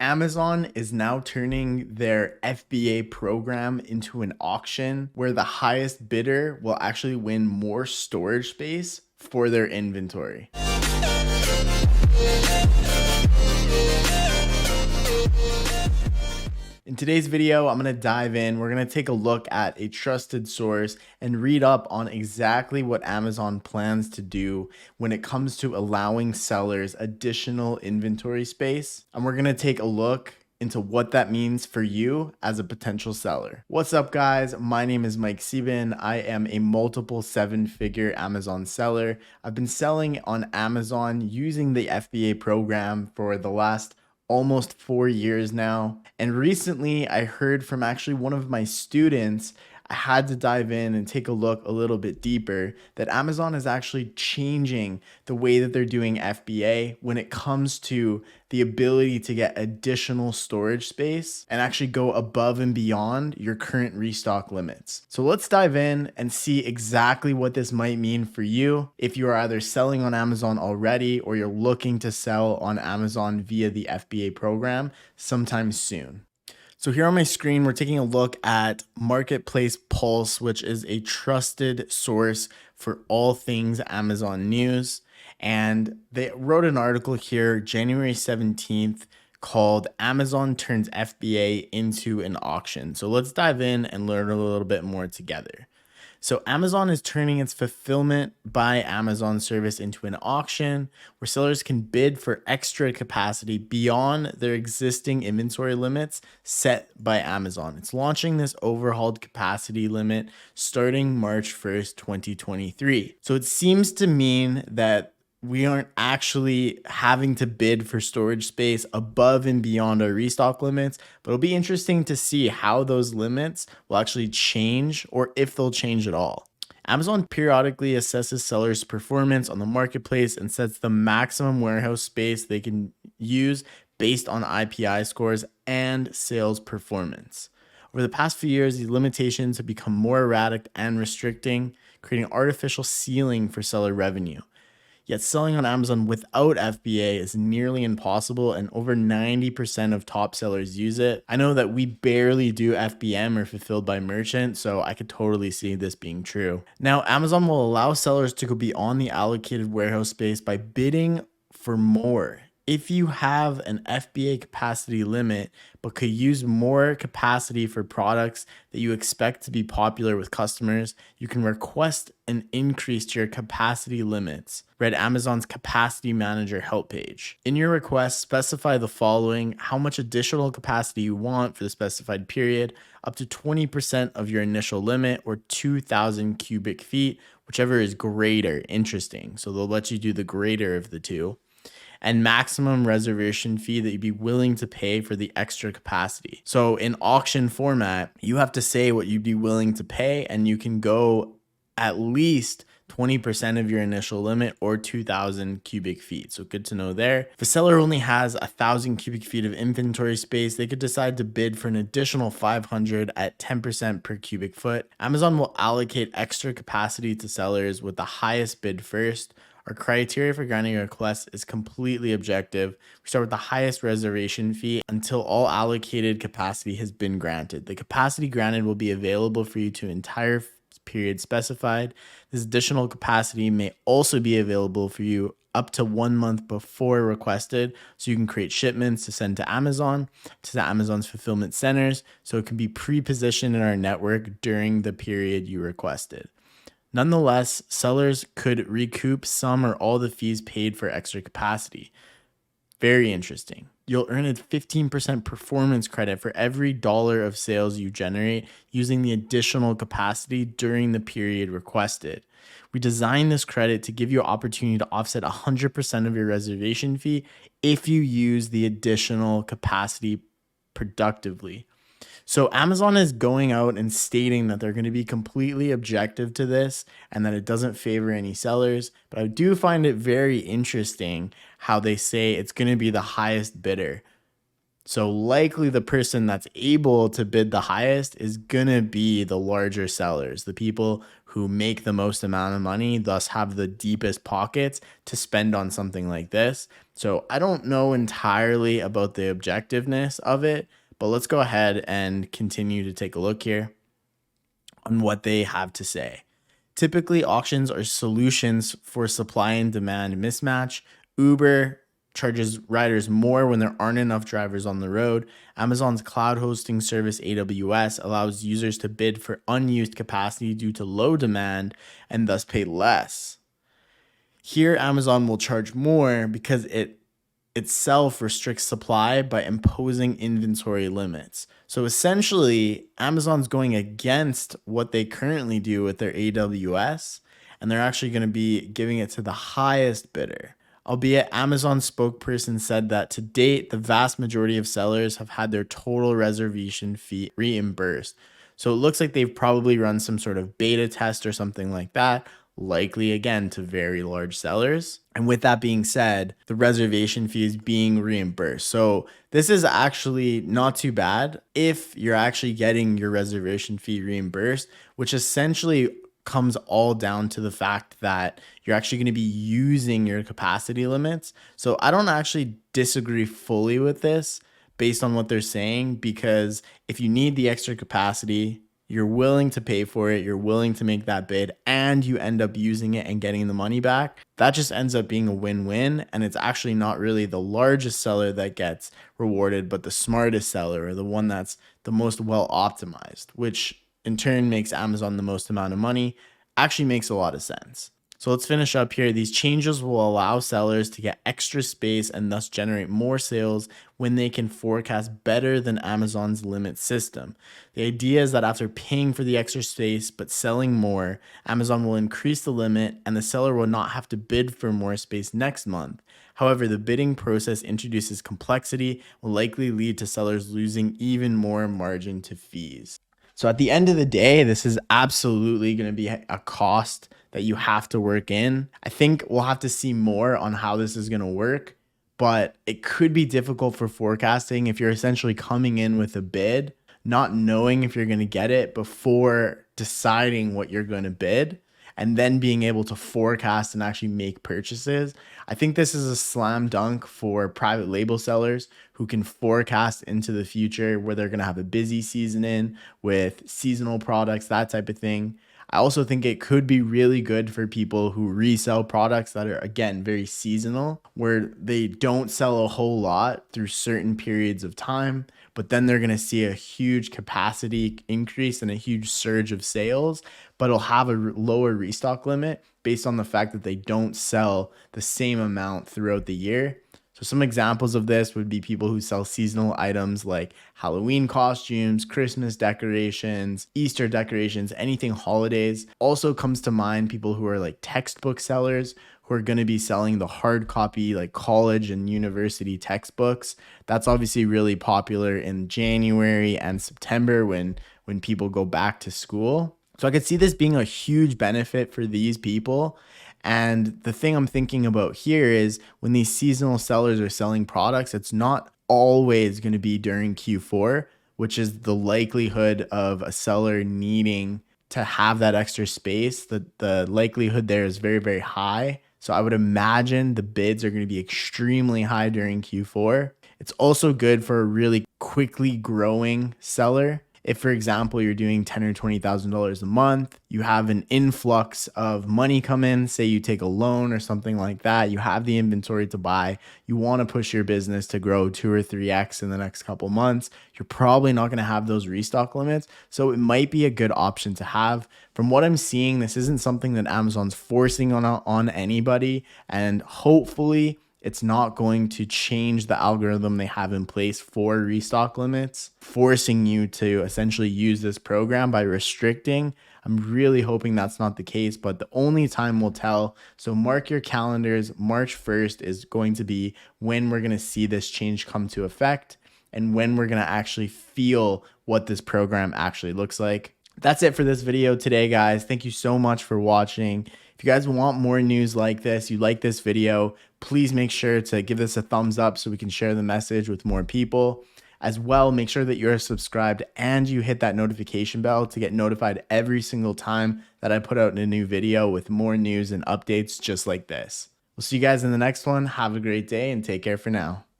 Amazon is now turning their FBA program into an auction where the highest bidder will actually win more storage space for their inventory. In today's video, I'm going to dive in. We're going to take a look at a trusted source and read up on exactly what Amazon plans to do when it comes to allowing sellers additional inventory space. And we're going to take a look into what that means for you as a potential seller. What's up, guys? My name is Mike Sieben. I am a multiple seven-figure Amazon seller. I've been selling on Amazon using the FBA program for the last almost 4 years now. And recently I heard from actually one of my students, I had to dive in and take a look a little bit deeper, that Amazon is actually changing the way that they're doing FBA when it comes to the ability to get additional storage space and actually go above and beyond your current restock limits. So let's dive in and see exactly what this might mean for you if you are either selling on Amazon already or you're looking to sell on Amazon via the FBA program sometime soon. So here on my screen, we're taking a look at Marketplace Pulse, which is a trusted source for all things Amazon news. And they wrote an article here, January 17th, called Amazon Turns FBA into an Auction. So let's dive in and learn a little bit more together. So Amazon is turning its Fulfillment by Amazon service into an auction where sellers can bid for extra capacity beyond their existing inventory limits set by Amazon. It's launching this overhauled capacity limit starting March 1st, 2023. So it seems to mean that we aren't actually having to bid for storage space above and beyond our restock limits, but it'll be interesting to see how those limits will actually change or if they'll change at all. Amazon periodically assesses sellers' performance on the marketplace and sets the maximum warehouse space they can use based on IPI scores and sales performance. Over the past few years, these limitations have become more erratic and restricting, creating artificial ceiling for seller revenue. Yet selling on Amazon without FBA is nearly impossible, and over 90% of top sellers use it. I know that we barely do FBM or fulfilled by merchant, so I could totally see this being true. Now, Amazon will allow sellers to go beyond the allocated warehouse space by bidding for more. If you have an FBA capacity limit, but could use more capacity for products that you expect to be popular with customers, you can request an increase to your capacity limits. Read Amazon's Capacity Manager help page. In your request, specify the following: how much additional capacity you want for the specified period, up to 20% of your initial limit, or 2,000 cubic feet, whichever is greater. Interesting. So they'll let you do the greater of the two. And maximum reservation fee that you'd be willing to pay for the extra capacity. So in auction format, you have to say what you'd be willing to pay, and you can go at least 20% of your initial limit or 2,000 cubic feet. So good to know there. If a seller only has 1,000 cubic feet of inventory space, they could decide to bid for an additional 500 at 10% per cubic foot. Amazon will allocate extra capacity to sellers with the highest bid first. Our criteria for granting a request is completely objective. We start with the highest reservation fee until all allocated capacity has been granted. The capacity granted will be available for you to entire period specified. This additional capacity may also be available for you up to 1 month before requested, so you can create shipments to send to Amazon's fulfillment centers, so it can be pre-positioned in our network during the period you requested. Nonetheless, sellers could recoup some or all the fees paid for extra capacity. Very interesting. You'll earn a 15% performance credit for every dollar of sales you generate using the additional capacity during the period requested. We designed this credit to give you an opportunity to offset 100% of your reservation fee if you use the additional capacity productively. So Amazon is going out and stating that they're going to be completely objective to this and that it doesn't favor any sellers. But I do find it very interesting how they say it's going to be the highest bidder. So likely the person that's able to bid the highest is going to be the larger sellers, the people who make the most amount of money, thus have the deepest pockets to spend on something like this. So I don't know entirely about the objectiveness of it, but let's go ahead and continue to take a look here on what they have to say. Typically, auctions are solutions for supply and demand mismatch. Uber charges riders more when there aren't enough drivers on the road. Amazon's cloud hosting service AWS allows users to bid for unused capacity due to low demand and thus pay less. Here, Amazon will charge more because it itself restricts supply by imposing inventory limits. So essentially, Amazon's going against what they currently do with their AWS, and they're actually going to be giving it to the highest bidder. Albeit, Amazon spokesperson said that to date, the vast majority of sellers have had their total reservation fee reimbursed. So it looks like they've probably run some sort of beta test or something like that, likely again to very large sellers. And with that being said, the reservation fee is being reimbursed. So this is actually not too bad if you're actually getting your reservation fee reimbursed, which essentially comes all down to the fact that you're actually going to be using your capacity limits. So I don't actually disagree fully with this based on what they're saying, because if you need the extra capacity, you're willing to pay for it, you're willing to make that bid, and you end up using it and getting the money back, that just ends up being a win-win. And it's actually not really the largest seller that gets rewarded, but the smartest seller, or the one that's the most well optimized, which in turn makes Amazon the most amount of money. Actually makes a lot of sense. So let's finish up here. These changes will allow sellers to get extra space and thus generate more sales when they can forecast better than Amazon's limit system. The idea is that after paying for the extra space but selling more, Amazon will increase the limit and the seller will not have to bid for more space next month. However, the bidding process introduces complexity, will likely lead to sellers losing even more margin to fees. So at the end of the day, this is absolutely going to be a cost that you have to work in. I think we'll have to see more on how this is going to work, but it could be difficult for forecasting if you're essentially coming in with a bid, not knowing if you're going to get it before deciding what you're going to bid, and then being able to forecast and actually make purchases. I think this is a slam dunk for private label sellers who can forecast into the future where they're going to have a busy season in with seasonal products, that type of thing. I also think it could be really good for people who resell products that are, again, very seasonal, where they don't sell a whole lot through certain periods of time, but then they're going to see a huge capacity increase and a huge surge of sales, but it'll have a lower restock limit based on the fact that they don't sell the same amount throughout the year. So some examples of this would be people who sell seasonal items like Halloween costumes, Christmas decorations, Easter decorations, anything holidays. Also comes to mind people who are like textbook sellers who are going to be selling the hard copy like college and university textbooks. That's obviously really popular in January and September when people go back to school. So I could see this being a huge benefit for these people. And the thing I'm thinking about here is when these seasonal sellers are selling products, it's not always going to be during Q4, which is the likelihood of a seller needing to have that extra space. The likelihood there is very, very high. So I would imagine the bids are going to be extremely high during Q4. It's also good for a really quickly growing seller. If, for example, you're doing $10,000 or $20,000 a month, you have an influx of money come in, say you take a loan or something like that, you have the inventory to buy, you want to push your business to grow 2 or 3x in the next couple months, you're probably not going to have those restock limits. So it might be a good option to have. From what I'm seeing, this isn't something that Amazon's forcing on anybody, and hopefully it's not going to change the algorithm they have in place for restock limits, forcing you to essentially use this program by restricting. I'm really hoping that's not the case, but the only time will tell. So mark your calendars. March 1st is going to be when we're going to see this change come to effect and when we're going to actually feel what this program actually looks like. That's it for this video today, guys. Thank you so much for watching. If If you guys want more news like this, you like this video, please make sure to give this a thumbs up so we can share the message with more people. As well, make sure that you're subscribed and you hit that notification bell to get notified every single time that I put out a new video with more news and updates just like this. We'll see you guys in the next one. Have a great day and take care for now.